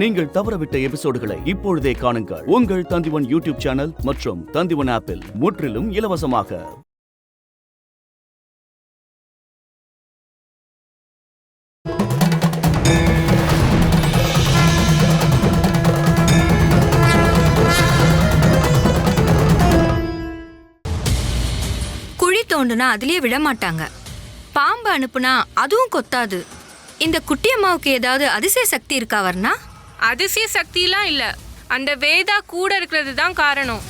நீங்கள் தவறவிட்ட எபிசோடுகளை இப்பொழுதே காணுங்கள். உங்கள் தந்திவன் யூடியூப் சேனல் மற்றும் தந்திவன் ஆப்பில் முற்றிலும் இலவசமாக. குழி தோண்டுனா அதுலயே விட மாட்டாங்க. பாம்பு அனுப்புனா அதுவும் கொத்தாது. இந்த குட்டி அம்மாவுக்கு ஏதாவது அதிசய சக்தி இருக்கா வர்ணா? அதிசய சக்திலாம் இல்ல, அந்த வேதா கூட இருக்கிறது தான் காரணம்.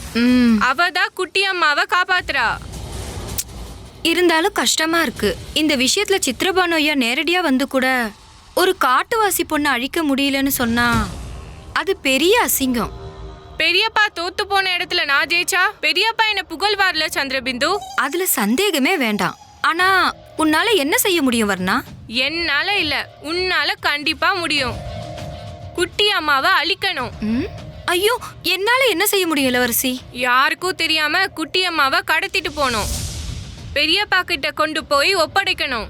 அவதான் குட்டி அம்மாவை காப்பாத்துறா. இருந்தாலும் கஷ்டமா இருக்கு. இந்த விஷயத்துல சித்ரபானு ஐயா நேரடியா வந்து கூட ஒரு காட்டுவாசி பொண்ணை அழிக்க முடியலன்னு சொன்னா அது பெரிய அசிங்கம். பெரியப்பா தோத்து போன இடத்துல நான் ஜெயிச்சா பெரியப்பா என்ன புகழ்வார்ல சந்திரபிந்து. அதுல சந்தேகமே வேண்டாம். ஆனா உன்னால என்ன செய்ய முடியும் வர்ணா? என்னால இல்ல, உன்னால கண்டிப்பா முடியும். குட்டி அம்மாவை அழிக்கணும். ஐயோ, என்னால என்ன செய்ய முடியும் இளவரசி? யாருக்கும் தெரியாம குட்டி அம்மாவை கடத்திட்டு போனோம். பெரியப்பா கிட்ட கொண்டு போய் ஒப்படைக்கணும்.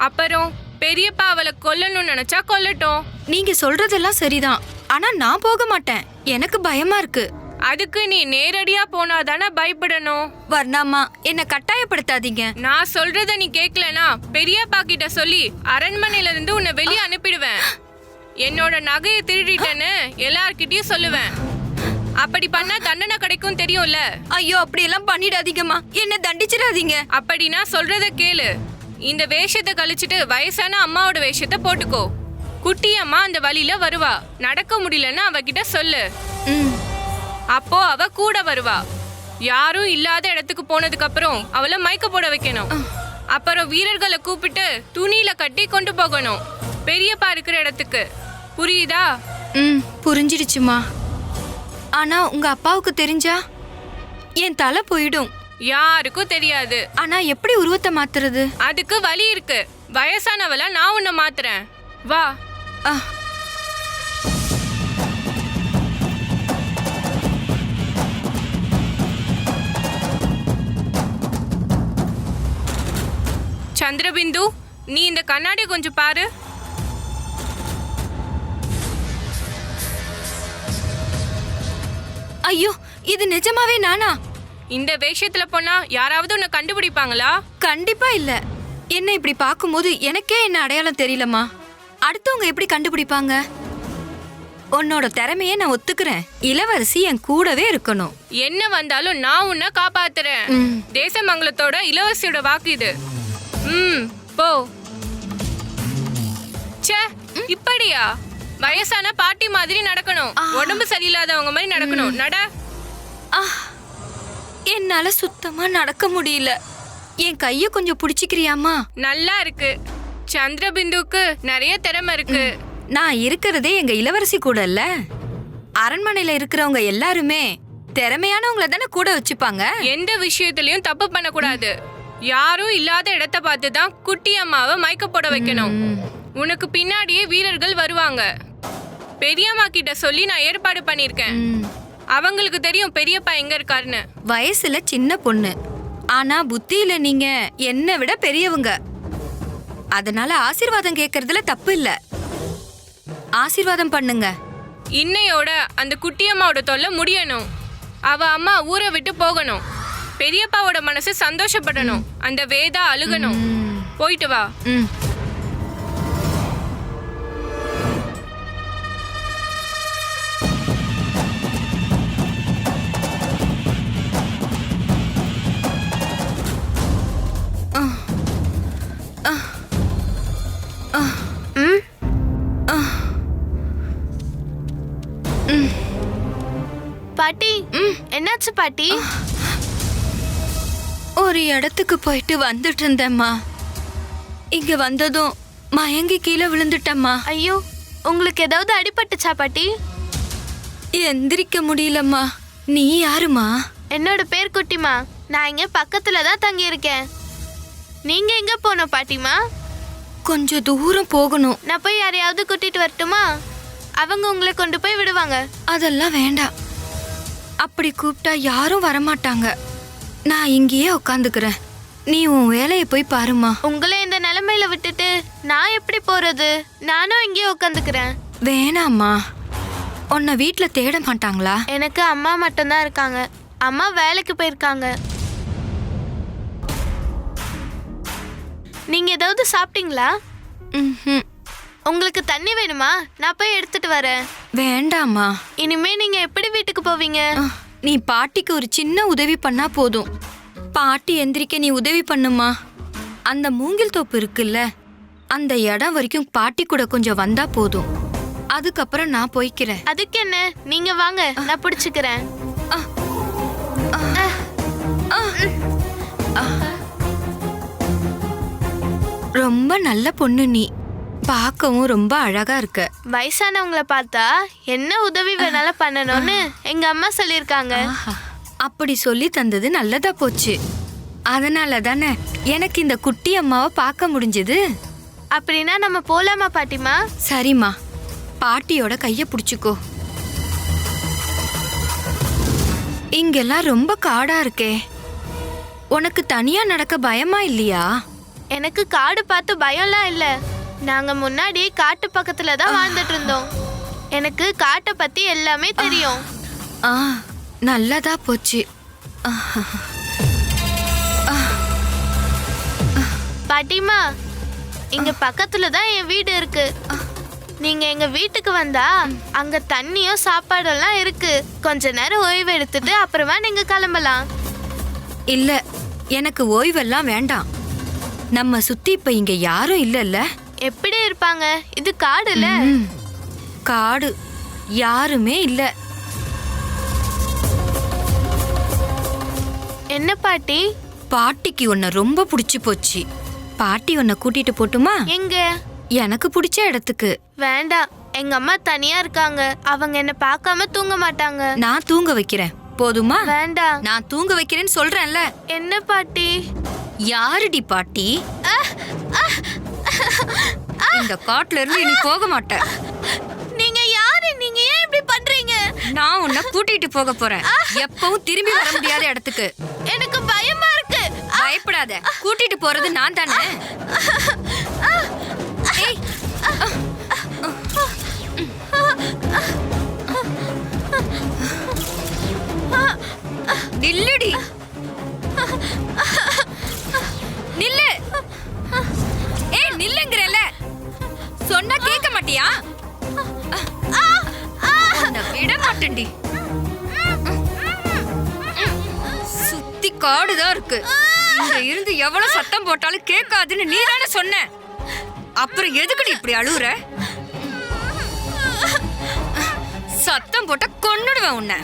அப்புறம் பெரியப்பா அவளை கொல்லணும்னு நினைச்சா கொல்லட்டும். நீங்க சொல்றதெல்லாம் சரிதான், ஆனா நான் போக மாட்டேன். எனக்கு பயமா இருக்கு. அதுக்கு நீ நேரடியா போனாதானே பயப்படணும். வர்ணாமா, என்ன கட்டாயப்படுத்தாதீங்க. நான் சொல்றத நீ கேட்கலனா பெரியப்பா கிட்ட சொல்லி அரண்மனையில இருந்து உன்னை வெளியே அனுப்பிடுவேன். என்னோட நகையை திருடிட்டேன்னு எல்லார்கிட்டயும் சொல்லுவேன். அப்படி பண்ணா தண்டனை கிடைக்கும் தெரியும்ல. ஐயோ, அப்படி எல்லாம் பண்ணிடாதீங்கம்மா, என்ன தண்டிச்சிடாதீங்க. அப்படின்னா சொல்றத கேளு. இந்த வேஷத்தை கழிச்சிட்டு வயசான அம்மாவோட வேஷத்தை போட்டுக்கோ. குட்டி அம்மா அந்த வழியில வருவா. நடக்க முடியலன்னா அவகிட்ட சொல்லு. அப்போ அவ கூட வருவா. யாரும் இல்லாத இடத்துக்கு போனதுக்கு அப்புறம் அவளை மயக்க போட வைக்கணும். அப்புறம் வீரர்களை கூப்பிட்டு துணியில கட்டி கொண்டு போகணும் பெரியப்பா இருக்கிற இடத்துக்கு. புரியுதா? புரிஞ்சிடுச்சுமா. ஆனா உங்க அப்பாவுக்கு தெரிஞ்சா என் தலை போயிடும். யாருக்கும் தெரியாது. ஆனா எப்படி உருவத்தை மாத்துறது? அதுக்கு வழி இருக்கு. வயசானவளா நான் உன்னை மாத்துறேன். வா. சந்திரபிந்து, நீ இந்த கண்ணாடி கொஞ்சம் பாரு. ஐயோ, இது நிஜமாவே நானா? இந்த வேஷத்துல போனா யாராவது உன்னை கண்டுபிடிப்பாங்களா? கண்டிப்பா இல்ல. என்ன இப்படி பார்க்கும்போது எனக்கே என்ன அடையாளம் தெரியலமா. அடுத்தவங்க எப்படி கண்டுபிடிப்பாங்க? உன்னோட திறமையே நான் ஒத்துக்கிறேன். இளவரசி என் கூடவே இருக்கணும். என்ன வந்தாலும் நான் உன்னை காப்பாத்துறேன். தேசமங்கலத்தோட இளவரசியோட வாக்கு இது. போ. ச்சே, இப்படியா? வயசான பாட்டி மாதிரி நடக்கணும். உடம்பு சரியில்லாதவங்க மாதிரி நடக்கணும். நட. என்னால சுத்தமா நடக்க முடியல. என் கைய கொஞ்சம் பிடிச்சிக்கிறியாமா? நல்லா இருக்கு. சந்திரபிந்துக்கு நிறைய திறமை இருக்கு. நான் இருக்கிறதே எங்க இளவரசி கூட இல்ல. அரண்மனையில இருக்கிறவங்க எல்லாருமே திறமையானவங்கள தானே கூட வச்சுப்பாங்க. எந்த விஷயத்திலயும் தப்பு பண்ணக்கூடாது. யாரும் இல்லாத இடத்த பார்த்துதான் குட்டி அம்மாவை மயக்க போட வைக்கணும். உனக்கு பின்னாடியே வீரர்கள் வருவாங்க. பெரியம்மா கிட்ட சொல்லி நான் ஏற்பாடு பண்ணிருக்கேன். அவங்களுக்கு தெரியும் பெரியப்பா எங்க இருக்காருன்னு. வயசுல சின்ன பொண்ணு, ஆனா புத்தியில நீங்க என்னை விட பெரியவங்க. அதனால ஆசீர்வாதம் கேட்கறதுல தப்பு இல்ல. ஆசீர்வாதம் பண்ணுங்க. இன்னையோட அந்த குட்டியம்மாவோட தொல்லை முடியணும். அவ அம்மா ஊரை விட்டு போகணும். பெரியப்பாவோட மனசு சந்தோஷப்படணும். அந்த வேதா அழுகணும். போயிட்டு வா. பாட்டி, என்னாச்சு பாட்டி? ஒரு இடத்துக்கு போயிட்டு வந்துட்டு இருந்தேம்மா. இங்க வந்ததும் மயங்கி கீழே விழுந்துட்டம்மா. ஐயோ, உங்களுக்கு ஏதாவது அடிபட்டுச்சா பாட்டி? எந்திரிக்க முடியலம்மா. நீ யாருமா? என்னோட பேர் குட்டிமா. நான் இங்க பக்கத்துல தான் தங்கி இருக்கேன். நீங்க எங்க போனோம் பாட்டிமா? கொஞ்சம் தூரம் போகணும். நான் போய் யாரையாவது கூட்டிட்டு வரட்டுமா? அவங்க உங்களை கொண்டு போய் விடுவாங்க. அதெல்லாம் வேண்டாம். அப்படி கூப்பிட்டா யாரும் வரமாட்டாங்க. நான் இங்கேயே உட்காந்துக்கிறேன். நீ உன் வேலையை போய் பாருமா. உங்களை இந்த நிலைமையில விட்டுட்டு நான் எப்படி போறது? நானும் இங்கேயே உட்காந்துக்கிறேன். வேணாம்மா, உன்னை வீட்ல தேட மாட்டாங்களா? எனக்கு அம்மா மட்டும்தான் இருக்காங்க. அம்மா வேலைக்கு போயிருக்காங்க. நீங்க ஏதாவது சாப்பிட்டீங்களா? ம்ஹும். உங்களுக்கு தண்ணி வேணுமா? நான் போய் எடுத்துட்டு வரேன். வேண்டாம்மா. இனிமே நீங்க எப்படி வீட்டுக்கு போவீங்க? நீ பாட்டிக்கு ஒரு சின்ன உதவி பண்ணா போதும். பாட்டி எந்திரிக்க நீ உதவி பண்ணுமா. அந்த மூங்கில் தோப்பு இருக்குல்ல, அந்த இடம் வரைக்கும் பாட்டி கூட கொஞ்சம் வந்தா போதும். அதுக்கப்புறம் நான் போய்க்கிறேன். அதுக்கு என்ன, நீங்க வாங்க, நான் பிடிச்சுக்கிறேன். ரொம்ப நல்ல பொண்ணு நீ. பார்க்கவும் ரொம்ப அழகா இருக்க. வயசானவங்கள பார்த்தா என்ன உதவி வேணாலும் பண்ணணும்னு எங்க அம்மா சொல்லியிருக்காங்க. ஆஹா, அப்படி சொல்லி தந்தது நல்லதா போச்சு. அதனால தானே எனக்கு இந்த குட்டி அம்மாவை பார்க்க முடிஞ்சது. அப்படின்னா நம்ம போலாமா பாட்டிமா? சரிம்மா, பாட்டியோட கைய பிடிச்சுக்கோ. இங்கெல்லாம் ரொம்ப காடா இருக்கே, உனக்கு தனியா நடக்க பயமா இல்லையா? எனக்கு காடு பார்த்து பயம்லாம் இல்ல. நாங்க முன்னாடி காட்டு பக்கத்துல தான் வாழ்ந்துட்டு இருந்தோம். எனக்கு காட்டை பத்தி எல்லாமே தெரியும். ஆ, நல்லதா போச்சு. பாட்டிமா, இங்க பக்கத்துல தான் என் வீடு இருக்கு. நீங்க எங்க வீட்டுக்கு வந்தா அங்க தண்ணியும் சாப்பாடெல்லாம் இருக்கு. கொஞ்ச நேரம் ஓய்வு எடுத்துட்டு அப்புறமா நீங்க கிளம்பலாம். இல்ல, எனக்கு ஓய்வெல்லாம் வேண்டாம். நம்ம சுத்தி இப்ப இங்க யாரும் இல்லல்ல. எப்படி இருப்பாங்க? இது காடுல. காடு, யாருமே இல்ல. என்ன பாட்டி? பாட்டிக்கு உன்னை ரொம்ப பிடிச்சு போச்சு. பாட்டி உன்னை கூட்டிட்டு போட்டுமா? எங்க? எனக்கு பிடிச்ச இடத்துக்கு. வேண்டாம், எங்க அம்மா தனியா இருக்காங்க. அவங்க என்ன பார்க்காம தூங்க மாட்டாங்க. நான் தூங்க வைக்கிறேன், போதுமா? வேண்டாம். நான் தூங்க வைக்கிறேன்னு சொல்றேன்ல. என்ன பாட்டி? யாருடி பாட்டி? இந்த காட்டுல இருந்து நீ போக மாட்ட. நீங்க யாரு? நீங்க ஏன் இப்படி பண்றீங்க? நான் உன்னை கூட்டிட்டு போக போறேன், எப்பவும் திரும்பி வர முடியாத இடத்துக்கு. எனக்கு பயமா இருக்கு. பயப்படாத, கூட்டிட்டு போறது நான் தானே. ஏய், நில்லுடி, நில்லு. ஏய், நில்லுங்கறல. சொன்னா கேட்க மாட்டியா? உன்னை விட மாட்டேன்டி. சுத்தி காடுதான் இருக்கு. இங்க இருந்து எவ்வளவு சத்தம் போட்டாலும் கேட்காதுன்னு நீ தானே சொன்ன. அப்புறம் எதுக்குடி இப்படி அழுகுற? சத்தம் போட்டா கொன்னுடுவேன் உன்னை.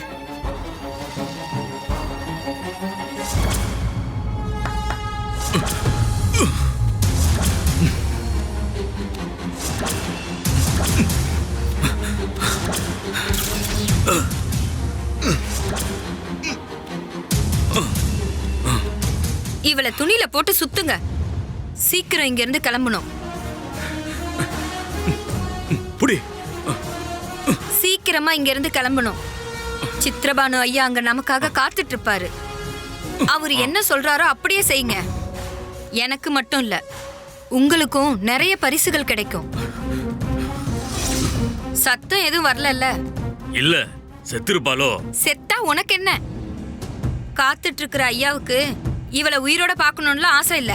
இவளை துணியில போட்டு சுத்துங்க. சீக்கிரம் இங்க இருந்து கிளம்பணும். சீக்கிரமா இங்க இருந்து கிளம்பணும். சித்ரபானு ஐயா அங்க நமக்காக காத்துட்டு இருப்பாரு. அவரு என்ன சொல்றாரோ அப்படியே செய்யுங்க. எனக்கு மட்டும் இல்ல, உங்களுக்கும் நிறைய பரிசுகள் கிடைக்கும். சத்தம் எதுவும் வரலல்ல? இல்ல, செத்திருப்பாளோ? செத்தா உனக்கு என்ன? காத்துட்டு இருக்கிற ஐயாவுக்கு இவளை உயிரோட பார்க்கணும்னு ஆசை இல்ல.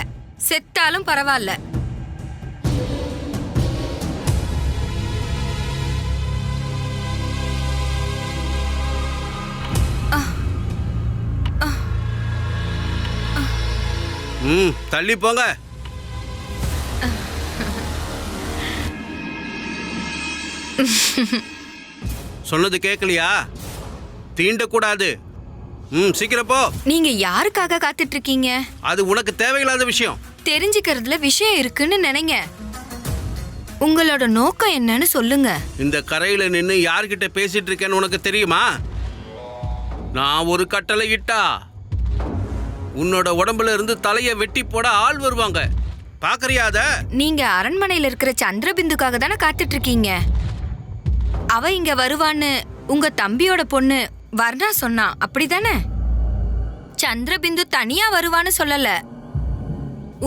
செத்தாலும் பரவாயில்ல. தள்ளி போங்க. சொன்னது கேட்கலையா? தீண்டக்கூடாது. சீக்கிரம் போ. நீங்க யாருக்காக காத்துட்டு இருக்கீங்க? அது உனக்கு தேவையில்லாத விஷயம். தெரிஞ்சுக்கிறதுல விஷயம் இருக்குன்னு நினைங்க. உங்களோட நோக்கம் என்னன்னு சொல்லுங்க. இந்த கரையில நின்னு யார்கிட்ட பேசிட்டு இருக்கேன்னு உனக்கு தெரியுமா? நான் ஒரு கட்டளை இட்டா உன்னோட உடம்புல இருந்து தலைய வெட்டி போட ஆள் வருவாங்க. பாக்குறியாத? நீங்க அரண்மனையில இருக்கிற சந்திரபிந்துக்காக தானே காத்துட்டு இருக்கீங்க. அவ இங்க வருவான்னு உங்க தம்பியோட பொண்ணு வர்ணா சொன்னா, அப்படிதானே? சந்திரபிந்து தனியா வருவான்னு சொல்லல.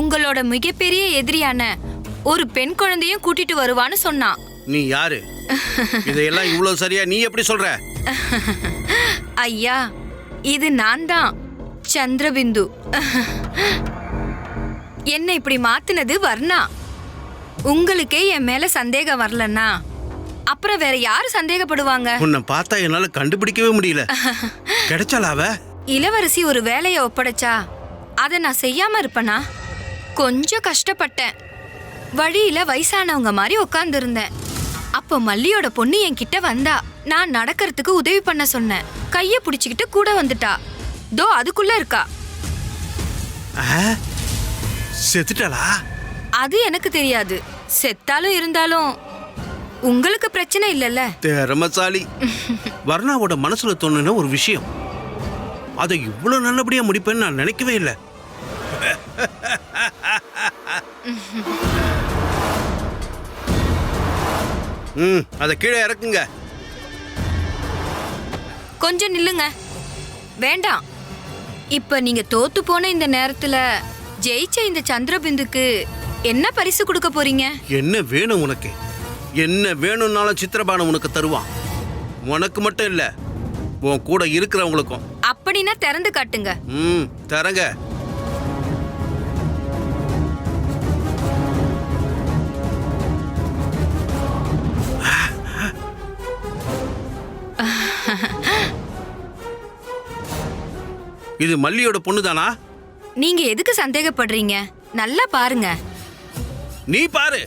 உங்களோட மிகப்பெரிய எதிரியான ஒரு பெண் குழந்தையும் கூட்டிட்டு வருவான்னு சொன்னான். நீ யாரு? இதையெல்லாம் இவ்வளவு சரியா நீ எப்படி சொல்ற? ஐயா, இது நான் தான், சந்திரபிந்து. என்ன இப்படி மாத்துனது வர்ணா. உங்களுக்கே என் மேல சந்தேகம் வரலன்னா அப்புறம் வேற யாரு சந்தேகப்படுவாங்க? உன்னை பார்த்தா என்னால கண்டுபிடிக்கவே முடியல. கிடைச்சால அவ? இளவரசி ஒரு வேலையை ஒப்படைச்சா அதை நான் செய்யாம இருப்பனா? கொஞ்சம் கஷ்டப்பட்டேன். வழியில வயசானவங்க மாதிரி உட்கார்ந்து இருந்தேன். அப்போ மல்லியோட பொண்ணு என்கிட்ட வந்தா. நான் நடக்கிறதுக்கு உதவி பண்ண சொன்னேன். கைய பிடிச்சுக்கிட்டு கூட வந்துட்டா. தோ அதுக்குள்ள இருக்கா. செத்துட்டாளா? அது எனக்கு தெரியாது. செத்தாலும் இருந்தாலும் உங்களுக்கு பிரச்சனை இல்லைல்ல. திறமசாலி. வர்ணாவோட மனசுல தோணுன ஒரு விஷயம், அதை இவ்வளவு நல்லபடியா முடிப்பேன்னு நான் நினைக்கவே இல்லை. அதை கீழே இறக்குங்க. கொஞ்சம் நில்லுங்க. வேண்டாம். இப்ப நீங்க தோத்து போன இந்த நேரத்துல ஜெயிச்ச இந்த சந்திரபிந்துக்கு என்ன பரிசு கொடுக்க போறீங்க? என்ன வேணும் உனக்கு? என்ன வேணும்னாலும் சித்திரபானம் உனக்கு தருவான். உனக்கு மட்டும் இல்ல, உன் கூட இருக்கிறவங்களுக்கும். அப்படின்னா திறந்து காட்டுங்க. தரங்க. இது மல்லியோட பொண்ணுதானா? நீங்க எதுக்கு சந்தேகப்படுறீங்க? நல்லா பாருங்க. நீ பாரு.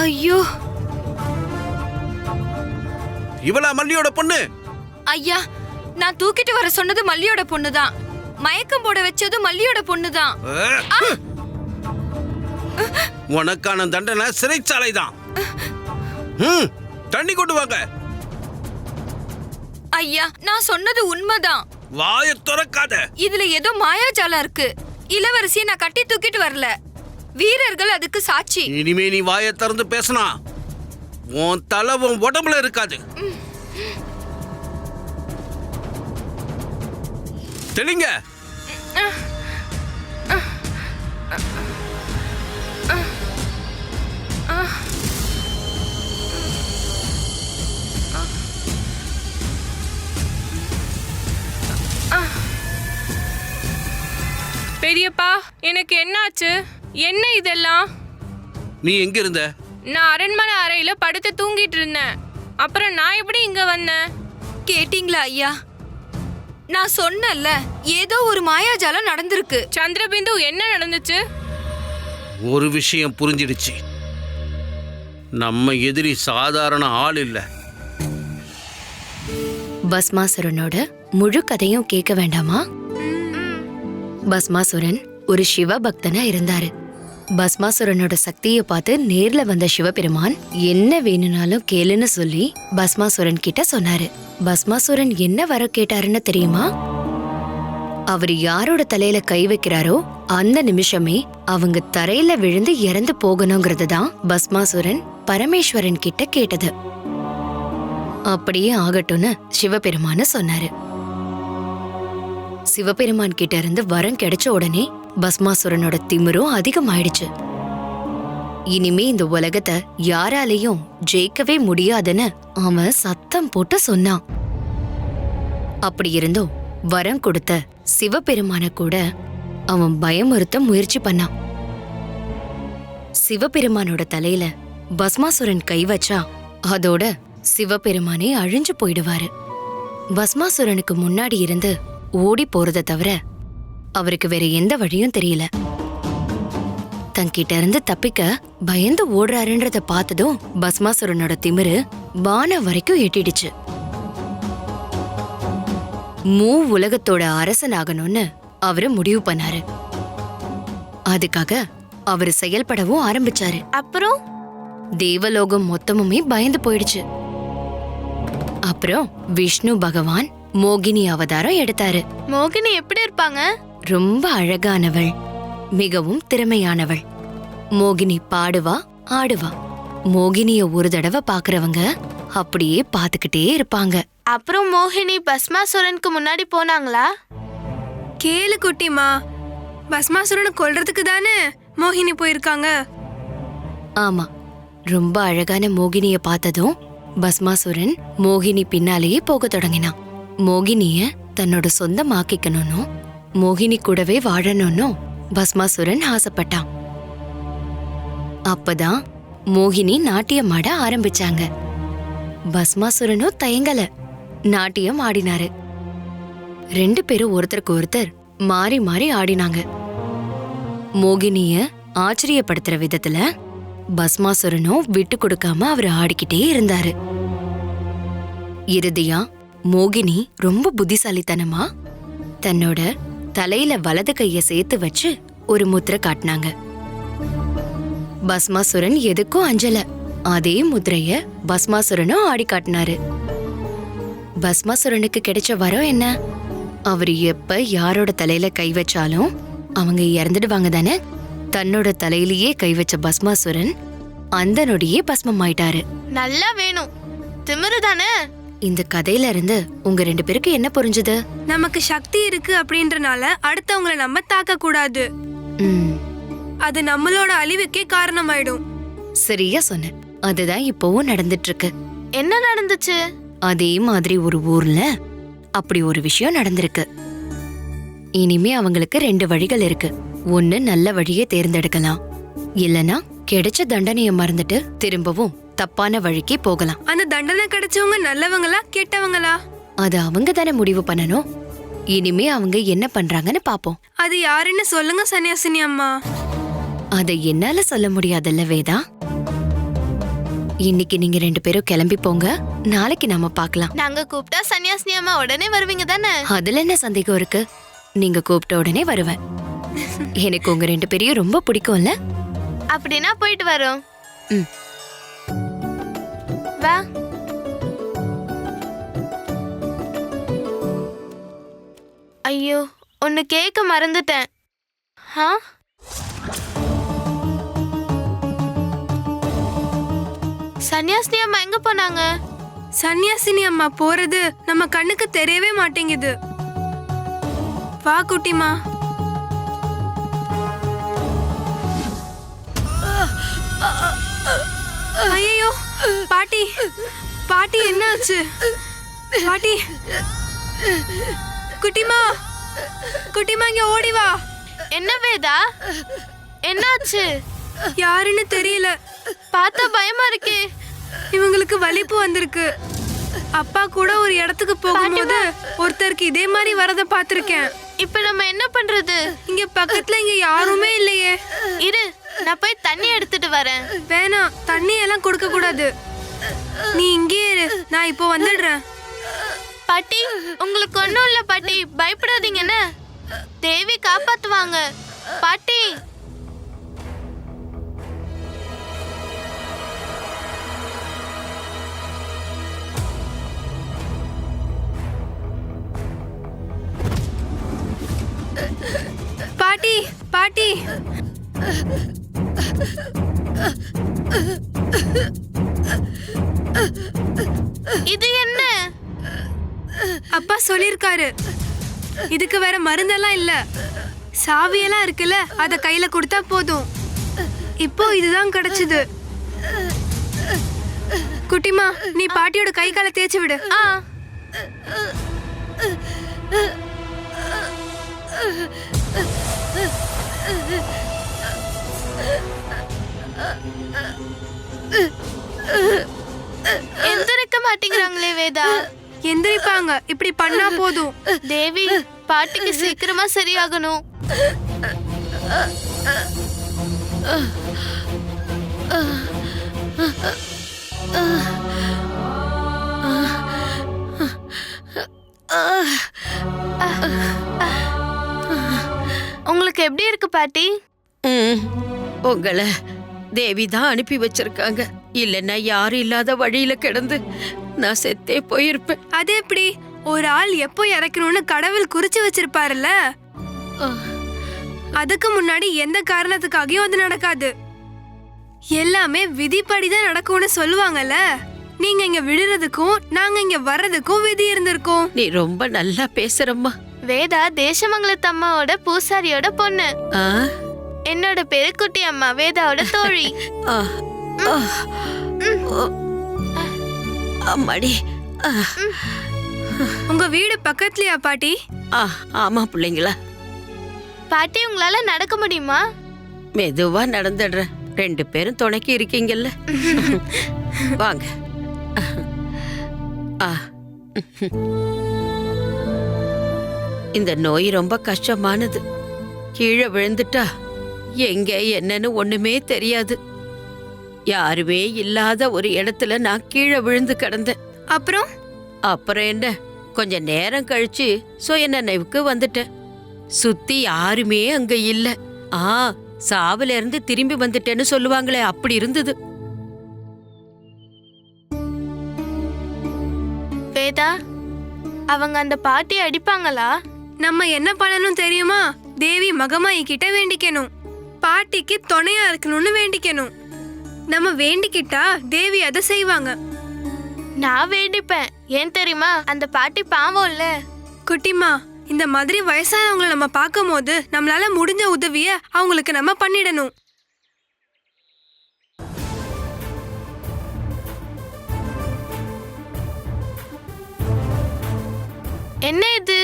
ஐயோ, இவளா மல்லியோட பொண்ணு? ஐயா, நான் தூக்கிட்டு வர சொன்னது மல்லியோட பொண்ணுதான். மயக்கம் போட வச்சது மல்லியோட பொண்ணுதான். உனக்கான தண்டனை சிறைச்சாலை தான். தண்ணி கொண்டு வாங்க. ஐயா, நான் சொன்னது உண்மைதான். வாயை திறக்காத. இதுல ஏதோ மாயாஜாலம் இருக்கு. இளவரசியை நான் கட்டி தூக்கிட்டு வரல. வீரர்கள் அதுக்கு சாட்சி. இனிமே நீ வாயை திறந்து பேசினா உன் தலை உன் உடம்புல இருக்காது. தெளிங்க. பெரியப்பா, எனக்கு என்னாச்சு? என்ன இதெல்லாம்? நீ எங்க இருந்த? நான் அரண்மனை அறையில படுத்து தூங்கிட்டு இருந்தேன். அப்புறம் நான் எப்படி இங்க வந்தேன்? கேட்டீங்களா ஐயா? நான் சொன்னேன்ல, ஏதோ ஒரு மாயாஜாலம் நடந்திருக்கு. சந்திரபிந்து, என்ன நடந்துச்சு? ஒரு விஷயம் புரிஞ்சிடுச்சு. நம்ம எதிரி சாதாரண ஆள் இல்ல. பஸ்மாசுரனோட முழு கதையும் கேட்க வேண்டாமா? பஸ்மாசுரன் ஒரு சிவ பக்தனா இருந்தாரு. பஸ்மாசுரனோட சக்தியை பார்த்து நேர்ல வந்த சிவபெருமான் என்ன வேணும்னாலும் கேளுன்னு சொல்லி பஸ்மாசுரன் கிட்ட சொன்னாரு. பஸ்மாசுரன் என்ன வர கேட்டாருன்னு தெரியுமா? அவர் யாரோட தலையில கை வைக்கிறாரோ அந்த நிமிஷமே அவங்க தரையில விழுந்து இறந்து போகணுங்கிறது தான் பஸ்மாசுரன் பரமேஸ்வரன் கிட்ட கேட்டது. அப்படியே ஆகட்டும்னு சிவபெருமான சொன்னாரு. சிவபெருமான் கிட்ட இருந்து வரம் கிடைச்ச உடனே பஸ்மாசுரனோட திமிரும் அதிகமாயிடுச்சு. இனிமே இந்த உலகத்தை யாராலையும் ஜெயிக்கவே முடியாதுன்னு அவன் சத்தம் போட்டு சொன்னான். அப்படி இருந்தும் வரம் கொடுத்த சிவபெருமான கூட அவன் பயமுறுத்த முயற்சி பண்ணான். சிவபெருமானோட தலையில பஸ்மாசுரன் கை வச்சா அதோட சிவபெருமானே அழிஞ்சு போயிடுவாரு. பஸ்மாசுரனுக்கு முன்னாடி இருந்து ஓடி போறதை தவிர அவருக்கு வேற எந்த வழியும் தெரியல. தன்கிட்ட இருந்து தப்பிக்க பயந்து ஓடுறாருன்றத பார்த்ததும் பஸ்மாசுரனோட திமிரு வானம் வரைக்கும் எட்டிடுச்சு. உலகத்தோட அரசனாகணும்னு அவரு முடிவு பண்ணாரு. அதுக்காக அவரு செயல்படவும் ஆரம்பிச்சாரு. அப்புறம் தேவலோகம் மொத்தமுமே பயந்து போயிடுச்சு. அப்புறம் விஷ்ணு பகவான் மோகினி அவதாரம் எடுத்தாரு. மோகினி எப்படி இருப்பாங்க? ரொம்ப அழகானவள், மிகவும் திறமையானவள். மோகினி பாடுவா, ஆடுவா. மோகினிய ஒரு தடவை பாக்குறவங்க அப்படியே பாத்துக்கிட்டே இருப்பாங்க. அப்புறம் மோகினி பஸ்மாசுரனுக்கு முன்னாடி போனாங்களா? கேளு குட்டிமா, பஸ்மாசுரனை கொல்றதுக்கு தானே மோகினி போயிருக்காங்க. ஆமா, ரொம்ப அழகான மோகினிய பார்த்ததும் பஸ்மாசுரன் மோகினி பின்னாலேயே போக தொடங்கினான். மோகினிய தன்னோட சொந்தமாக்கிக்கணும்னு, மோகினி கூடவே வாழணும்னு பஸ்மாசுரன் ஆசைப்பட்டான். அப்பதான் மோகினி நாட்டியம் ஆட ஆரம்பிச்சாங்க. பஸ்மாசுரனும் தயங்கல, நாட்டியம் ஆடினாரு. 2 பேரும் ஒருத்தருக்கு ஒருத்தர் மாறி மாறி ஆடினாங்க. மோகினிய ஆச்சரியப்படுத்துற விதத்துல பஸ்மாசுரனும் விட்டு கொடுக்காம அவர் ஆடிக்கிட்டே இருந்தாரு. இறுதியா மோகினி ரொம்ப புத்திசாலித்தனமா தன்னோட தலையில வலது கைய சேர்த்து வச்சு ஒரு முத்திரை காட்டினாங்க. பஸ்மாசுரன் எதுக்கும் அஞ்சல. அதே முத்திரைய பஸ்மாசுரனும் ஆடி காட்டினாரு. பஸ்மாசுரனுக்கு கிடைச்ச வரம் என்ன? அவர் எப்ப யாரோட தலையில கை வச்சாலும் அவங்க இறந்துடுவாங்க தானே. தன்னோட தலையிலேயே கை வச்ச பஸ்மாசுரன் அந்த நொடியே பஸ்மம் ஆயிட்டாரு. நல்லா வேணும், திமிரு தானே. இந்த கதையில இருந்து உங்க 2 பேருக்கு என்ன புரிஞ்சுது? நமக்கு சக்தி இருக்கு அப்படின்றனால அடுத்தவங்களை நம்ம தாக்க கூடாது. ம், அது நம்மளோட அழிவுக்கே காரணமாயிடும். சரியா சொன்ன. அதுதான் இப்பவும் நடந்துட்டு இருக்கு. என்ன நடந்துச்சு? அதே மாதிரி ஒரு ஊர்ல அப்படி ஒரு விஷயம் நடந்திருக்கு. இனிமே அவங்களுக்கு 2 வழிகள் இருக்கு. ஒண்ணு நல்ல வழியை தேர்ந்தெடுக்கலாம், இல்லனா கிடைச்ச தண்டனைய மறந்துட்டு திரும்பவும் தப்பான வழிக்கு போகலாம். அந்த தண்டனை கிடைச்சவங்க நல்லவங்களா கெட்டவங்களா? அது அவங்க தானே முடிவு பண்ணணும். இனிமே அவங்க என்ன பண்றாங்கன்னு பாப்போம். அது யாருன்னு சொல்லுங்க சன்னியாசினி அம்மா. அதை என்னால சொல்ல முடியாதுல்ல வேதா. இன்னைக்கு நீங்க 2 பேரும் கிளம்பி போங்க, நாளைக்கு நாம பார்க்கலாம். நாங்க கூப்பிட்டா சன்னியாசினி அம்மா உடனே வருவீங்க தானே? அதுல என்ன சந்தேகம் இருக்கு? நீங்க கூப்பிட்ட உடனே வருவேன். எனக்கு உங்க 2 பேரையும் ரொம்ப பிடிக்கும்ல. அப்படின்னா போயிட்டு வரோம். ம். வா. ஐயோ, ஒன்னு கேட்க மறந்துட்டேன். சன்னியாசினி அம்மா எங்க போனாங்க? சன்னியாசினி அம்மா போறது நம்ம கண்ணுக்கு தெரியவே மாட்டேங்குது. வா குட்டிமா. ஐயோ பாட்டி, பாட்டி என்னாச்சு? பாட்டி, குட்டிமா, குட்டிமா இங்க ஓடி வா. என்ன வேதா, என்னாச்சு? யாருன்னு தெரியல. பார்த்தா பயமா இருக்கே. இவங்களுக்கு வலிப்பு வந்திருக்கு. அப்பா கூட ஒரு இடத்துக்கு போகும்போது ஒருத்தருக்கு இதே மாதிரி வரத பாத்திருக்கேன். இப்ப நம்ம என்ன பண்றது? இங்க பக்கத்துல இங்க யாருமே இல்லையே. இரு, நான் போய் தண்ணி எடுத்துட்டு வரேன். வேணாம், தண்ணி எல்லாம் கொடுக்க கூடாது. நீ இங்கே இரு, நான் இப்போ வந்துடுறேன். பாட்டி, உங்களுக்கு ஒண்ணும் இல்ல பாட்டி, பயப்படாதீங்க. என்ன தேவி காப்பாத்துவாங்க. பாட்டி. பாட்டி, பாட்டி. இது என்ன? அப்பா சொல்லிருக்காரு, இதுக்கு வேற மருந்தெல்லாம் இல்ல, சாவியெல்லாம் இருக்குல்ல, அத கையில கொடுத்தா போதும். இப்போ இதுதான் கிடைச்சது. குட்டிமா, நீ பாட்டியோட கை காலை தேய்ச்சி விடு. எந்திரிக்க மாட்டேங்கிறாங்களே வேதா. எந்திரிப்பாங்க, இப்படி பண்ணா போதும். தேவி, பாட்டிக்கு சீக்கிரமா சரியாகணும். உங்களுக்கு எப்படி இருக்கு பாட்டி? உங்களை தேவி தான் அனுப்பி வச்சிருக்காங்க. இல்லைன்னா யாரும் இல்லாத வழியில கிடந்து நான் செத்தே போயிருப்பேன். அது எப்படி? ஒரு ஆள் எப்போ இறக்கணும்னு கடவுள் குறிச்சு வச்சிருப்பாருல்ல. அதுக்கு முன்னாடி எந்த காரணத்துக்காகவும் அது நடக்காது. எல்லாமே விதிப்படிதான் நடக்கும்னு சொல்லுவாங்கல்ல. நீங்க இங்க விடுறதுக்கும் நாங்க இங்க வர்றதுக்கும் விதி இருந்திருக்கும். நீ ரொம்ப நல்லா பேசுறம்மா. வேதா தேசமங்கலத்து அம்மாவோட பூசாரியோட பொண்ணு. ஆ, என்னோட பேரு குட்டி அம்மா, வேதாவோட தோழி. ஆ, ஆ, ஓ, அம்மாடி. ஆ, உங்க வீடு பக்கத்துலயா பாட்டி? ஆ, ஆமா பிள்ளைங்களா, பாட்டி உங்களால நடக்க முடியுமா? மெதுவா நடந்துடுறேன். 2 பேரும் துணைக்கு இருக்கீங்கல்ல. வாங்க. ஆ, இந்த நோய் ரொம்ப கஷ்டமானது. கீழே விழுந்துட்டா எங்க என்னன்னு ஒண்ணுமே தெரியாது. யாருமே இல்லாத ஒரு இடத்துல நான் கீழே விழுந்து கிடந்தேன். அப்புறம் என்ன, கொஞ்ச நேரம் கழிச்சு சுயநினைவுக்கு வந்துட்டேன். சுத்தி யாருமே அங்க இல்ல. சாவுல இருந்து திரும்பி வந்துட்டேன்னு சொல்லுவாங்களே, அப்படி இருந்தது. வேதா, அவங்க அந்த பாட்டி அடிப்பாங்களா? நம்ம என்ன பண்ணணும் தெரியுமா? தேவி மகமாயி கிட்ட வேண்டிக்கணும். பாட்டிக்கு துணையா இருக்கணும்னு வேண்டிக்கணும். நம்ம வேண்டிக்கிட்டா தேவி அதை செய்வாங்க. நான் வேண்டிப்பேன். ஏன் தெரியுமா? அந்த பாட்டி பாவம் இல்ல. குட்டிமா, இந்த மாதிரி வயசானவங்களை நம்ம பார்க்கும் போது நம்மளால முடிஞ்ச உதவிய அவங்களுக்கு நம்ம பண்ணிடணும். என்ன இது?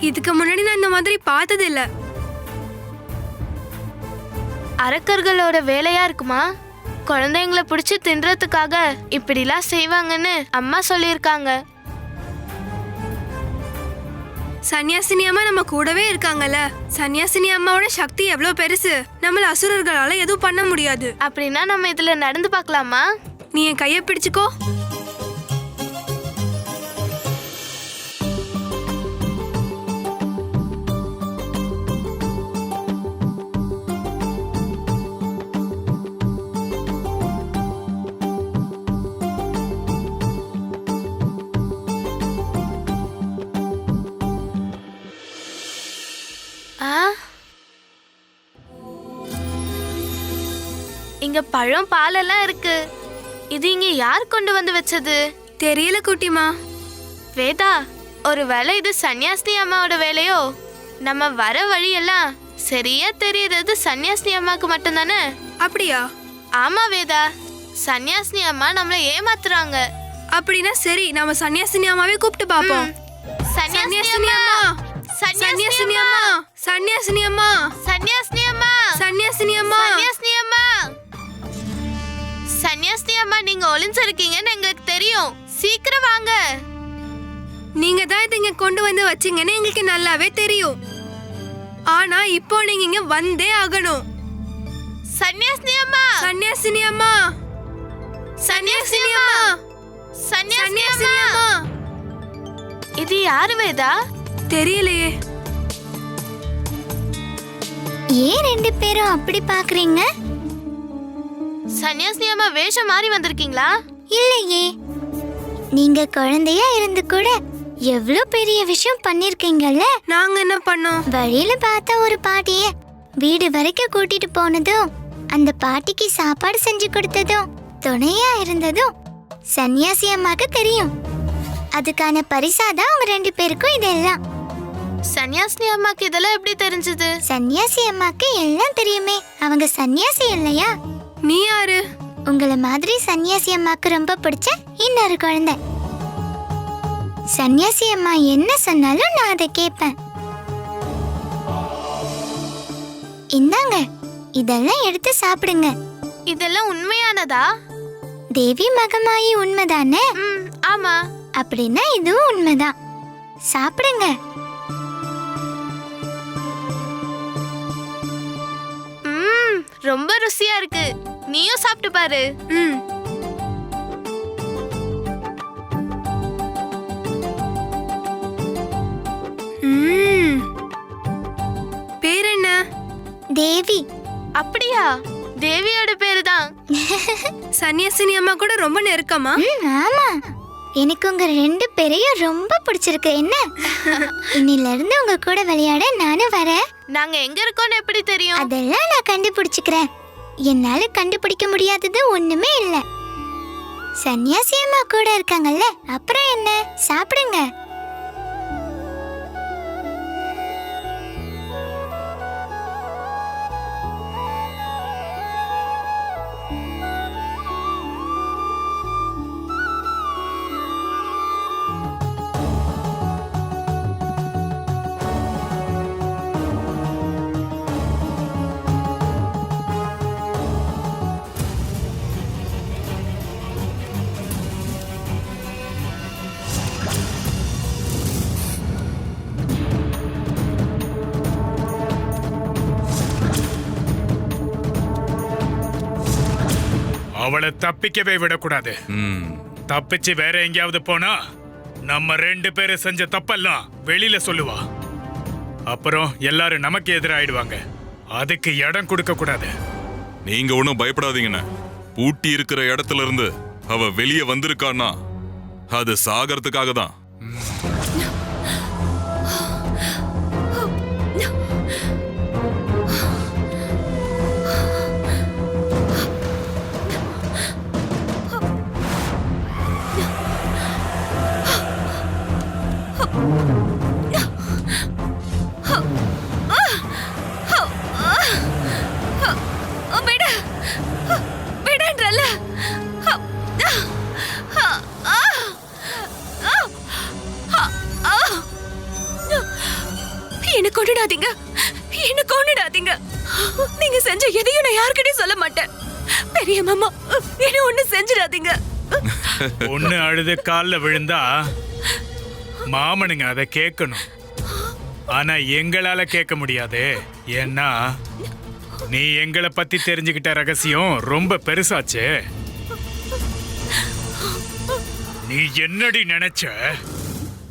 இதுக்கு முன்னாடி நான் இந்த மாதிரி பார்த்தது இல்ல. அரக்கர்களோட வேலையா இருக்குமா? குழந்தைங்களை பிடிச்சு தின்றதுக்காக இப்படிலாம் செய்வாங்கன்னு அம்மா சொல்லியிருக்காங்க. சன்னியாசினி அம்மா நம்ம கூடவே இருக்காங்கல்ல. சன்னியாசினி அம்மாவோட சக்தி எவ்வளவு பெருசு. நம்மள அசுரர்களால எதுவும் பண்ண முடியாது. அப்படின்னா நம்ம இதுல நடந்து பார்க்கலாமா? நீ என் கைய பிடிச்சுக்கோ. இங்க பழம் பாலெல்லாம் இருக்கு. இது இங்க யார் கொண்டு வந்து வச்சது? தெரியல குட்டிமா. வேதா, ஒருவேளை இது சன்னியாசினி அம்மாவோட வேலையோ? நம்ம வர வழியெல்லாம் சரியா தெரியறது சன்னியாசினி அம்மாக்கு மட்டும்தானே? அப்படியா? ஆமா வேதா, சன்னியாசினி அம்மா நம்மள ஏமாத்துறாங்க. அப்படின்னா சரி, நம்ம சன்னியாசினி அம்மாவே கூப்பிட்டு பாப்போம். சன்னியாசினி அம்மா, சன்னியாசினி அம்மா, சன்னியாசினி அம்மா, சன்னியாசினி அம்மா, சன்னியாசினி அம்மா, சன்னியாசினி அம்மா, சன்னியாசினி அம்மா, நீங்க ஒளிஞ்சிருக்கீங்கன்னு எங்களுக்கு தெரியும். சீக்கிரம் வாங்க. நீங்க தான் இதை இங்க கொண்டு வந்து வச்சீங்கன்னு எங்களுக்கு நல்லாவே தெரியும். ஆனா இப்போ நீங்க இங்க வந்தே ஆகணும். சன்னியாசினி அம்மா, சன்னியாசினி அம்மா, சன்னியாசினி அம்மா, சன்னியாசினி அம்மா. இது யாரு வேதா? தெரியலையே. ஏன் 2 பேரும் அப்படி பாக்குறீங்க? சன்னியாசினி அம்மா வேஷம் மாறி வந்திருக்கீங்களா? இல்லையே, நீங்க குழந்தையா இருந்து கூட எவ்வளவு பெரிய விஷயம் பண்ணிருக்கீங்கல்ல. நாங்க என்ன பண்ணோம்? வழியில பார்த்த ஒரு பாட்டிய வீடு வரைக்கும் கூட்டிட்டு போனதும், அந்த பாட்டிக்கு சாப்பாடு செஞ்சு கொடுத்ததும், துணையா இருந்ததும் சன்னியாசி அம்மாக்கு தெரியும். அதுக்கான பரிசாதான் அவங்க 2 பேருக்கும் இதெல்லாம். சன்னியாசினி அம்மாக்கு இதெல்லாம் எப்படி தெரிஞ்சது? சன்னியாசி அம்மாக்கு எல்லாம் தெரியுமே. அவங்க சன்னியாசி இல்லையா? நீ யாரு? உங்களை மாதிரி சன்னியாசி அம்மாக்கு ரொம்ப பிடிச்ச இன்னொரு குழந்தை. சன்னியாசி அம்மா என்ன சொன்னாலும் நான் அதை கேட்பேன். இந்தாங்க, இதெல்லாம் எடுத்து சாப்பிடுங்க. இதெல்லாம் உண்மையானதா? தேவி மகமாயி உண்மைதானே? ஆமா. அப்படின்னா இதுவும் உண்மைதான். சாப்பிடுங்க. ரொம்ப ருசியா இருக்கு. நீயும் சாப்பிட்டு பாரு. பேர் என்ன? தேவி. அப்படியா? தேவியோட பேரு தான். சன்னியாசினி அம்மா கூட ரொம்ப நெருக்கமா? ஆமா, எனக்கு உங்க 2 பேரையும் ரொம்ப பிடிச்சிருக்கு. என்ன, இன்னில இருந்து உங்க கூட விளையாட நானும் வரேன். நாங்க எங்க இருக்கோம்னு எப்படி தெரியும்? அதெல்லாம் நான் கண்டுபிடிச்சுக்கிறேன். என்னால கண்டுபிடிக்க முடியாதது ஒண்ணுமே இல்ல. சன்னியாசி அம்மா கூட இருக்காங்கல்ல, அப்புறம் என்ன? சாப்பிடுங்க. அவளை தப்பிக்கவே விடக்கூடாது. தப்பிச்சு வேற எங்கேயாவது போனா நம்ம 2 பேரை செஞ்ச தப்பெல்லாம் வெளியில சொல்லுவா. அப்புறம் எல்லாரும் நமக்கு எதிராயிடுவாங்க. அதுக்கு இடம் கொடுக்க கூடாது. நீங்க ஒன்னும் பயப்படாதீங்கண்ணே. பூட்டி இருக்கிற இடத்துல இருந்து அவ வெளியே வந்திருக்கான்னா அது சாகறதுக்காக தான். என்ன கொண்டுடாதீங்க, என்ன கொண்டுடாதீங்க. நீங்க செஞ்ச எதையும் நான் யார்கிட்டயும் சொல்ல மாட்டேன். பெரிய மாமா, என்ன ஒண்ணு செஞ்சிடாதீங்க. ஒண்ணு அழுது கால்ல விழுந்தா மாமனுங்க அதை கேட்கணும். ஆனா எங்களால கேட்க முடியாது. ஏன்னா நீ எங்களை பத்தி தெரிஞ்சுக்கிட்ட ரகசியம் ரொம்ப பெருசாச்சு. நீ என்னடி நினைச்ச?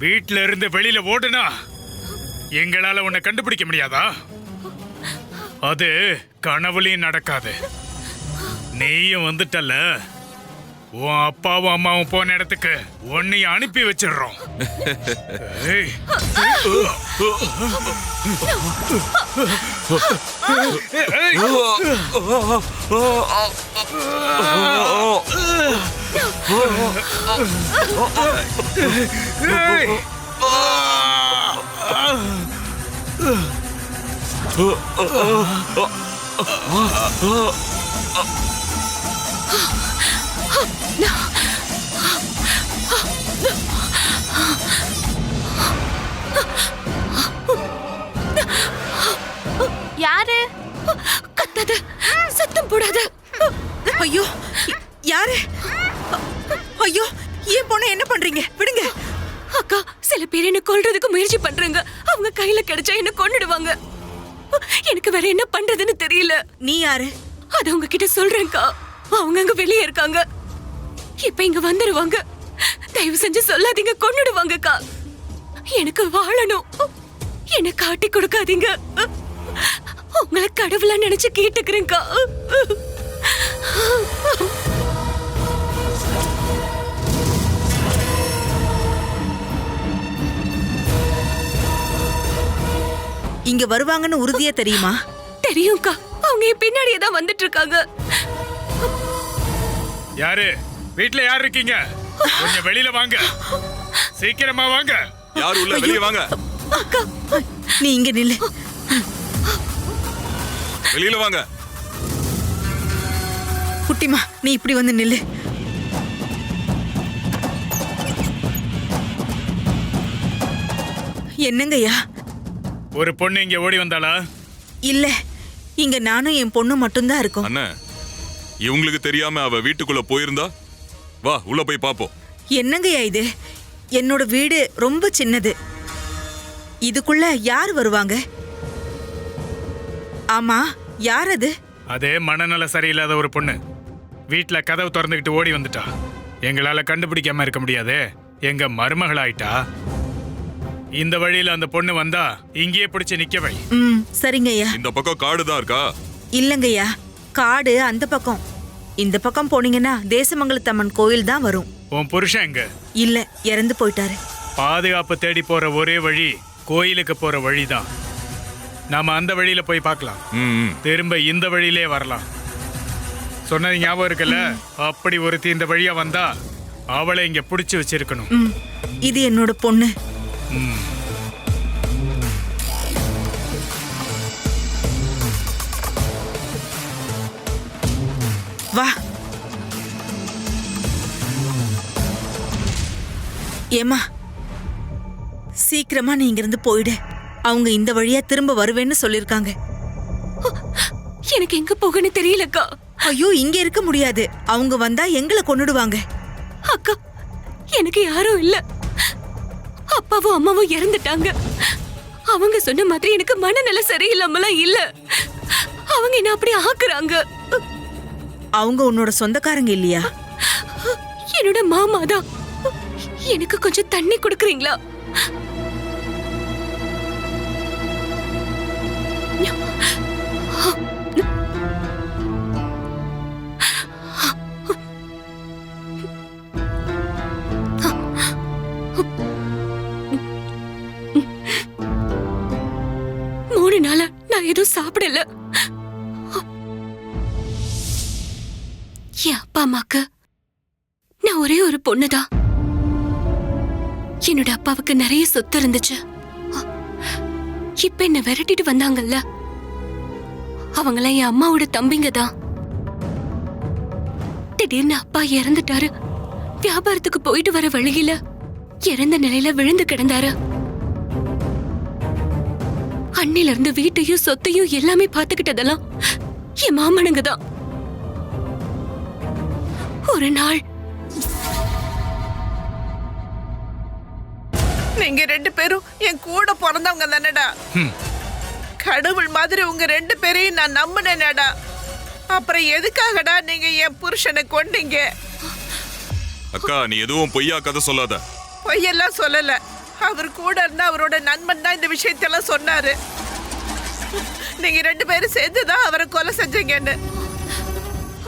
வீட்ல இருந்து வெளியில ஓடுனா எங்களால உன்னை கண்டுபிடிக்க முடியாதா? அது கனவுலையும் நடக்காது. நீயும் வந்துட்டல்ல, உன் அப்பாவும் அம்மாவும் போன இடத்துக்கு உன்னையும் அனுப்பி வச்சிடுறோம். யாரு? கத்தாத, சத்தம் போடாத. ஐயோ, யாரு? ஐயோ, ஏன் பொண்ணு என்ன பண்றீங்க? விடுங்க. அக்கா, சில பேர் என்ன கொல்றதுக்கு முயற்சி பண்றாங்க. அவங்க கையில கிடைச்சா என்ன கொன்னுடுவாங்க. எனக்கு வேற என்ன பண்றதுன்னு தெரியல. நீ யாரு? அத உங்ககிட்ட சொல்றேன்க்கா. அவங்க அங்க வெளியே இருக்காங்க. இப்ப இங்க வந்துருவாங்க. தயவு செஞ்சு சொல்லாதீங்க, கொன்னுடுவாங்கக்கா. எனக்கு வாழணும். என்ன காட்டி கொடுக்காதீங்க. உங்களை கடவுளா நினைச்சு கேட்டுக்கிறேன்க்கா. இங்க வருவாங்கன்னு உறுதியா தெரியுமா? தெரியும்க்கா. அவங்க என் பின்னாடியே தான் வந்துட்டு இருக்காங்க. யாரு? வீட்ல யார் இருக்கீங்க? கொஞ்சம் வெளியில வாங்க, சீக்கிரமா வாங்க. யாரு உள்ள? வெளியே வாங்க. அக்கா, நீ இங்க நில்லு. வெளியில வாங்க. குட்டிமா, நீ இப்படி வந்து நில்லு. என்னங்கய்யா? ஒரு பொண்ணு இங்க ஓடி வந்தாளா? இல்ல, இங்க நானும் என் பொண்ணு மட்டும்தான் இருக்கோம். அண்ணா, இவங்களுக்கு தெரியாம அவ வீட்டுக்குள்ள போயிருந்தா வா உள்ள போய் பாப்போம். என்னங்கய்யா இது? என்னோட வீடு ரொம்ப சின்னது. இதுக்குள்ள யார் வருவாங்க? ஆமா, யார் அது? அதே மனநல சரியில்லாத ஒரு பொண்ணு வீட்ல கதவு திறந்துகிட்டு ஓடி வந்துட்டா. எங்களால கண்டுபிடிக்காம இருக்க முடியாது. எங்க மருமகளாயிட்டா. இந்த வழியில அந்த பொண்ணு வந்தா இங்கேயே பிடிச்சு நிக்க வை. சரிங்கய்யா. இந்த பக்கம் காடு தான் இருக்கா? இல்லங்கய்யா, காடு அந்த பக்கம். இந்த பக்கம் போனீங்கன்னா தேசமங்கலத்தம்மன் கோயில் தான் வரும். உன் புருஷன் எங்க? இல்ல, இறந்து போயிட்டாரு. பாதுகாப்பு தேடி போற ஒரே வழி கோயிலுக்கு போற வழிதான். நாம அந்த வழியில போய் பார்க்கலாம். திரும்ப இந்த வழியிலே வரலாம். சொன்னது ஞாபகம் இருக்குல்ல? அப்படி ஒருத்தி இந்த வழியா வந்தா அவளை இங்க புடிச்சு வச்சிருக்கணும். இது என்னோட பொண்ணு. வா. ஏமா, சீக்கிரமா நீ இங்கிருந்து போயிடு. அவங்க இந்த வழியா திரும்ப வருவேன்னு சொல்லிருக்காங்க. எனக்கு எங்க போகன்னு தெரியலக்கா. ஐயோ, இங்க இருக்க முடியாது. அவங்க வந்தா எங்களை கொன்னுடுவாங்க. அக்கா, எனக்கு யாரும் இல்ல. அப்பாவும் அம்மாவும் இறந்துட்டாங்க. அவங்க சொன்ன மாதிரி எனக்கு மனநல சரியில்லாமலாம் இல்ல. அவங்க என்ன அப்படி ஆக்குறாங்க. அவங்க உன்னோட சொந்தக்காரங்க இல்லையா? என்னோட மாமா தான். எனக்கு கொஞ்சம் தண்ணி கொடுக்குறீங்களா? மூணு நாளா நான் எதுவும் சாப்பிடல. என் அப்பா அம்மாக்கு நான் ஒரே ஒரு பொண்ணுதான். என்னோட அப்பாவுக்கு நிறைய சொத்து இருந்துச்சு. இப்ப என்ன விரட்டிட்டு வந்தாங்கல்ல, அவங்களாம் என் அம்மாவோட தம்பிங்க தான். திடீர்னு அப்பா இறந்துட்டாரு. வியாபாரத்துக்கு போயிட்டு வர வழியில இறந்த நிலையில விழுந்து கிடந்தாரு. அன்னில இருந்து வீட்டையும் சொத்தையும் எல்லாமே பாத்துக்கிட்டதெல்லாம் என் மாமனுங்க தான். ஒரு நாள் நீங்க ரெண்டு பேரும் என் கூட பிறந்தவங்க தானடா. கடவுள் மாதிரி உங்க ரெண்டு பேரையும் நான் நம்பினேனடா. அப்புறம் எதுக்காகடா நீங்க என் புருஷனை கொண்டீங்க? அக்கா, நீ எதுவும் பொய்யா கதை சொல்லாத. பொய்யெல்லாம் சொல்லல. அவர் கூட இருந்தா அவரோட நண்பன் தான் இந்த விஷயத்தெல்லாம் சொன்னாரு. நீங்க ரெண்டு பேரும் சேர்ந்துதான் அவரை கொலை செஞ்சீங்கன்னு.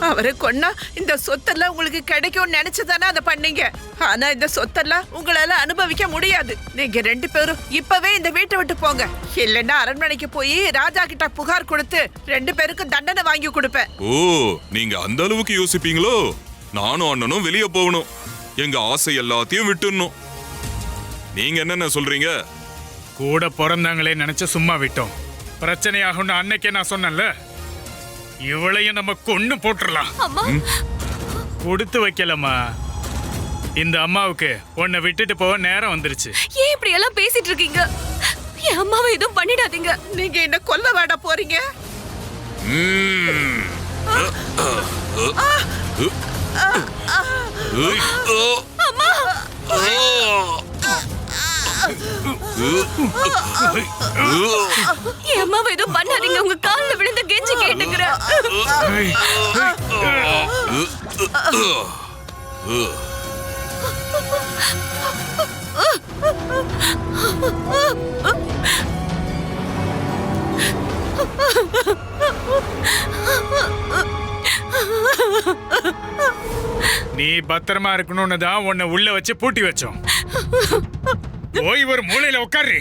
அவரை கொன்னா இந்த சொத்தெல்லாம் உங்களுக்கு கிடைக்கும்னு நினைச்சுதானே அதை பண்ணீங்க. ஆனா இந்த சொத்தெல்லாம் உங்களால அனுபவிக்க முடியாது. நீங்க ரெண்டு பேரும் இப்பவே இந்த வீட்டை விட்டு போங்க. இல்லைன்னா அரண்மனைக்கு போய் ராஜா கிட்ட புகார் கொடுத்து ரெண்டு பேருக்கும் தண்டனை வாங்கி கொடுப்பேன். ஓ, நீங்க அந்த அளவுக்கு யோசிப்பீங்களோ? நானும் அண்ணனும் வெளியே போகணும். எங்க ஆசை எல்லாத்தையும் விட்டுடணும். நீங்க என்னென்ன சொல்றீங்க? கூட பிறந்தாங்களே நினைச்சு சும்மா விட்டோம். பிரச்சனையாகும்னு அன்னைக்கே நான் சொன்னேன்ல, இவளையும் நம்ம கொன்னு போட்டுடலாம். கொடுத்து வைக்கலம்மா. இந்த அம்மாவுக்கு உன்னை விட்டுட்டு போக நேரம் வந்துருச்சு. ஏன் இப்படி எல்லாம் பேசிட்டு இருக்கீங்க? என் அம்மாவை எதுவும் பண்ணிடாதீங்க. நீங்க என்ன கொல்ல வேட போறீங்க? அம்மா! என் அம்மாவை எதுவும் பண்ணாதீங்க. உங்க கால்ல விழுந்து கெஞ்சி கேட்டுக்கிறேன். நீ பத்திரமா இருக்கணும்னு தான் உன்னை உள்ள வச்சு பூட்டி வச்சோம். போய் ஒரு மூலையில உட்காரு.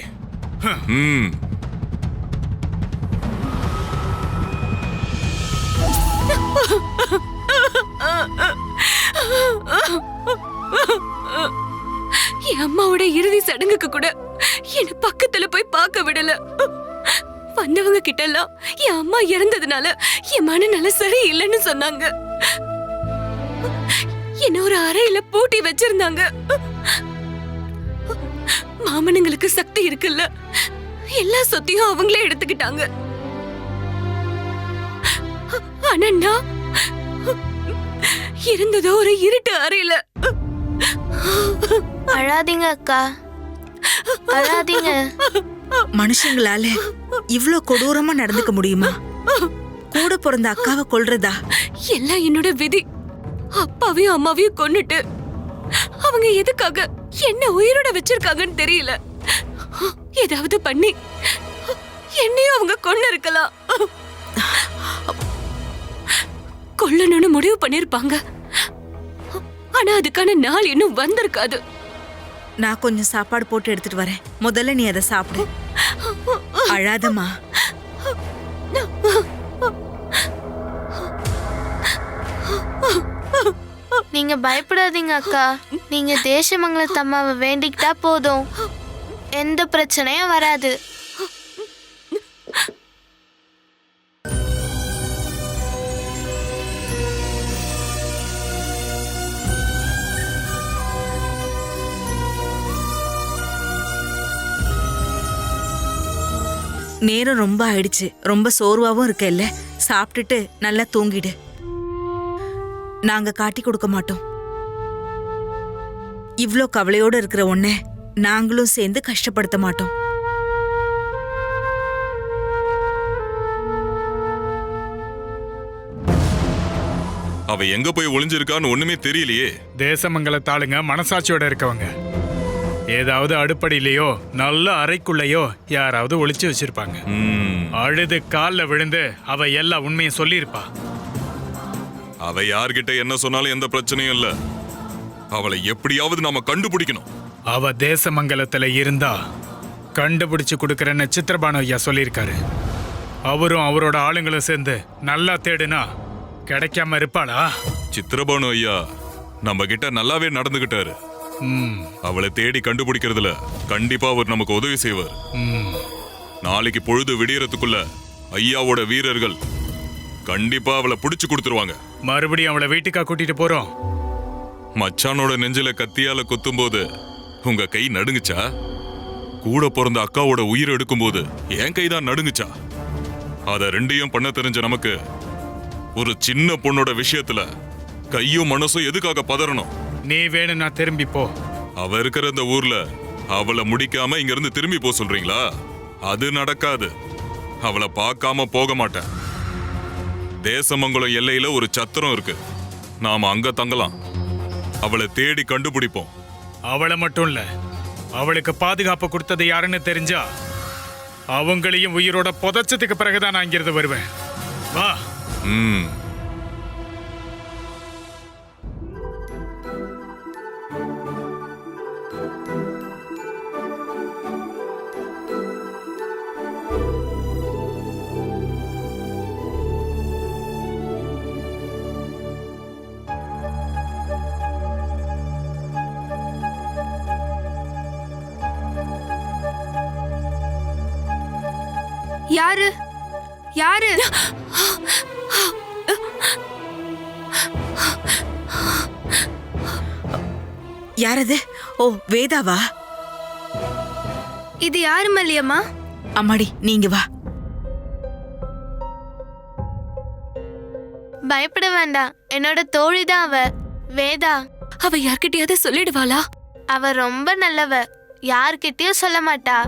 என் அம்மாவோட இறுதி சடங்குக்கு கூட என்ன பக்கத்துல போய் பார்க்க விடல. வந்தவங்க கிட்ட எல்லாம் என் அம்மா இறந்ததுனால என் மனநல சரியில்லைன்னு சொன்னாங்க. என்ன ஒரு அறையில பூட்டி வச்சிருந்தாங்க. மாமனுங்களுக்கு சக்தி இருக்குல்ல, எல்லா சொத்தையும் அவங்களே எடுத்துக்கிட்டாங்க. ஆனா நான் இருந்ததோ ஒரு இருட்டு அறையில. அழாதீங்க அக்கா, அழாதீங்க. மனுஷங்களால இவ்ளோ கொடூரமா நடந்துக்க முடியுமா? கூட பிறந்த அக்காவை கொல்றதா? எல்லாம் என்னோட விதி. அப்பாவையும் அம்மாவையும் கொன்னுட்டு அவங்க எதுக்காக என்ன உயிரோட வச்சிருக்காங்கன்னு தெரியல. ஏதாவது பண்ணி என்னையும் அவங்க கொன்னு இருக்கலாம். கொல்லணும்னு முடிவு பண்ணிருப்பாங்க. ஆனா அதுக்கான நாள் இன்னும் வந்திருக்காது. நான் கொஞ்சம் சாப்பாடு போட்டு எடுத்துட்டு வரேன். முதல்ல நீ அதை சாப்பிடு. அழாதம்மா. நீங்க பயப்படாதீங்க அக்கா. நீங்க தேசமங்கலத்து அம்மாவை வேண்டிக்கிட்டா போதும், எந்த பிரச்சனையும் வராது. நேரம் ரொம்ப ஆயிடுச்சு. ரொம்ப சோர்வாவும் இருக்கல்ல, சாப்பிட்டுட்டு நல்லா தூங்கிடு. நாங்க காட்டி கொடுக்க மாட்டோம். இவ்ளோ கவலையோட இருக்கிற உன்னை நாங்களும் சேர்ந்து கஷ்டப்படுத்த மாட்டோம். அவ எங்க போய் ஒளிஞ்சிருக்கான்னு ஒண்ணுமே தெரியலையே. தேசமங்கலத்தாளுங்க மனசாட்சியோட இருக்கவங்க. ஏதாவது அடுப்படியிலையோ நல்ல அறைக்குள்ளேயோ யாராவது ஒளிச்சு வச்சிருப்பாங்க. அழுது கால்ல விழுந்து அவ எல்லா உண்மையும் சொல்லியிருப்பா. அவ யார்கிட்ட என்ன சொன்னாலும் எந்த பிரச்சனையும் இல்ல. அவளை எப்படியாவது நாம கண்டுபிடிக்கணும். அவ தேசமங்கலத்துல இருந்தா கண்டுபிடிச்சு கொடுக்கறன்னு சித்திரபானு ஐயா சொல்லியிருக்காரு. அவரும் அவரோட ஆளுங்களும் சேர்ந்து நல்லா தேடுனா கிடைக்காம இருப்பாளா? சித்திரபானு ஐயா நம்ம கிட்ட நல்லாவே நடந்துகிட்டாரு. அவளை தேடி கண்டுபிடிக்கிறதுல கண்டிப்பா அவர் நமக்கு உதவி செய்வார். நாளைக்கு பொழுது விடியறதுக்குள்ள ஐயாவோட வீரர்கள் கண்டிப்பா அவளை புடிச்சு கொடுத்துருவாங்க. மறுபடியும் அவளை வீட்டுக்கா கூட்டிட்டு போறோம். மச்சானோட நெஞ்சில கத்தியால குத்தும் போது உங்க கை நடுங்குச்சா? கூட பிறந்த அக்காவோட உயிர் எடுக்கும் போது என் கைதான் நடுங்குச்சா? அத ரெண்டையும் பண்ண தெரிஞ்ச நமக்கு ஒரு சின்ன பொண்ணோட விஷயத்துல கையும் மனசும் எதுக்காக பதறணும்? நீ வேணும்னா திரும்பி போ. அவ இருக்கிற இந்த ஊர்ல அவளை முடிக்காம இங்க இருந்து திரும்பி போ சொல்றீங்களா? அது நடக்காது. அவளை பார்க்காம போக மாட்டேன். தேசமங்கலம் எல்லையில ஒரு சத்திரம் இருக்கு, நாம அங்க தங்கலாம். அவளை தேடி கண்டுபிடிப்போம். அவளை மட்டும் இல்ல, அவளுக்கு பாதுகாப்பு கொடுத்தது யாருன்னு தெரிஞ்சா அவங்களையும் உயிரோட புதைச்சதுக்கு பிறகுதான் நான் இங்கிருந்து வருவேன். வா. யாரு யாரு? யாரது? ஓ, வேதாவா? இது யாரு மல்லியம்மா? அம்மாடி, நீங்க வா. பயப்பட வேண்டாம், என்னோட தோழிதான் அவ, வேதா. அவ யார்கிட்டயாவது சொல்லிடுவாளா? அவ ரொம்ப நல்லவ, யார்கிட்டயும் சொல்ல மாட்டா.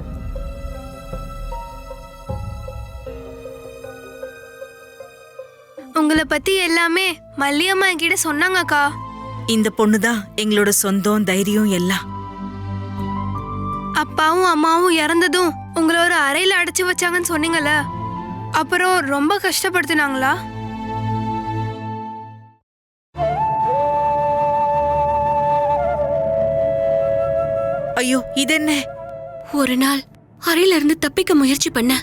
உங்களை பத்தி எல்லாமே மல்லியம்மா என்கிட்ட சொன்னாங்கக்கா. இந்த பொண்ணுதான் எங்களோட சொந்தம், தைரியம் எல்லாம். அப்பாவும் அம்மாவும் இறந்ததும் உங்களை ஒரு அறையில அடைச்சு வச்சாங்கன்னு சொன்னீங்கல்ல, அப்புறம் ரொம்ப கஷ்டப்படுத்தினாங்களா? ஐயோ, இது என்ன? ஒரு நாள் அறையில இருந்து தப்பிக்க முயற்சி பண்ண.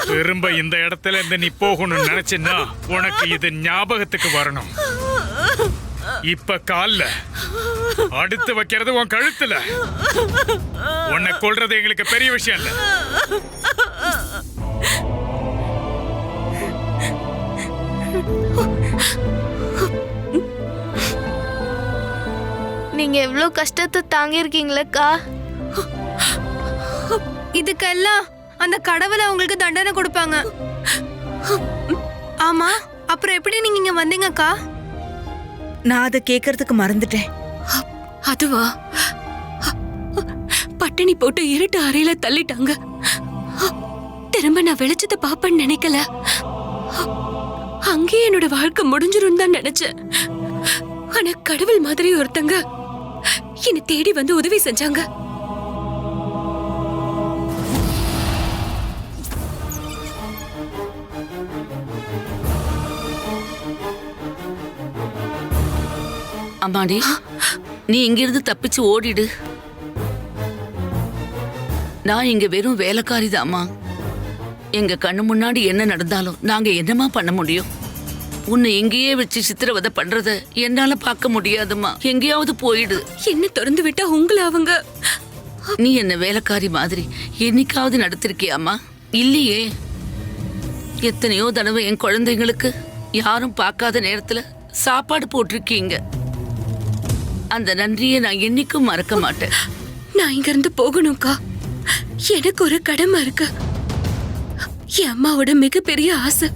திரும்ப இந்த இடத்துல இருந்து நீ போகணும்னு நினைச்சுன்னா உனக்கு இது ஞாபகத்துக்கு வரணும். இப்ப கால்ல, அடுத்து வைக்கிறது உன் கழுத்துல. உன்னை கொல்றது எங்களுக்கு பெரிய விஷயம் இல்ல. நீங்க எவ்வளவு கஷ்டத்தை தாங்கியிருக்கீங்களக்கா. இதுக்கெல்லாம் அந்த கடவுளை உங்களுக்கு தண்டனை கொடுப்பாங்க. ஆமா, அப்புறம் எப்படி நீங்க இங்க வந்தீங்கக்கா? நான் அதை கேட்கறதுக்கு மறந்துட்டேன். அதுவா, பட்டினி போட்டு இருட்டு அறையில தள்ளிட்டாங்க. திரும்ப நான் வெளிச்சத்தை பாப்பேன்னு நினைக்கல. அங்கேயே என்னோட வாழ்க்கை முடிஞ்சிரும் தான் நினைச்சேன். ஆனா கடவுள் மாதிரி ஒருத்தங்க என்னை தேடி வந்து உதவி செஞ்சாங்க. அம்மாடி, நீ இங்கிருந்து தப்பிச்சு ஓடிடு. நான் இங்க வெறும் வேலைக்காரி தாம்மா. எங்க கண்ணு முன்னாடி என்ன நடந்தாலும் நாங்க என்னமா பண்ண முடியும்? உன்னை எங்கேயே வச்சு சித்திரவதை பண்றத என்னால பார்க்க முடியாதுமா. எங்கேயாவது போயிடு. என்ன திறந்து விட்டா உங்களை அவங்க. நீ என்ன வேலைக்காரி மாதிரி என்னைக்காவது நடத்திருக்கியாமா? இல்லையே. எத்தனையோ தடவை என் குழந்தைங்களுக்கு யாரும் பார்க்காத நேரத்துல சாப்பாடு போட்டிருக்கீங்க. அந்த நன்றியை நான் என்னைக்கும் மறக்க மாட்டேன். நான் இங்க இருந்து போகணும்க்கா. எனக்கு ஒரு கடமை இருக்கு. என் அம்மாவோட மிகப்பெரிய ஆசை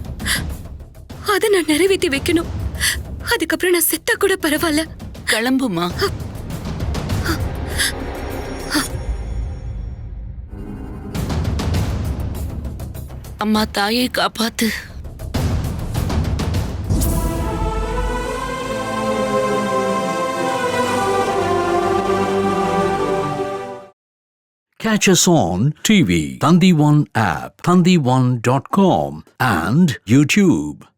அதை நான் நிறைவேற்றி வைக்கணும். அதுக்கப்புறம் நான் செத்தா கூட பரவாயில்ல. கிளம்புமா. அம்மா, தாயை காப்பாத்து. Catch us on TV, Thandivan app, thandivan.com and YouTube.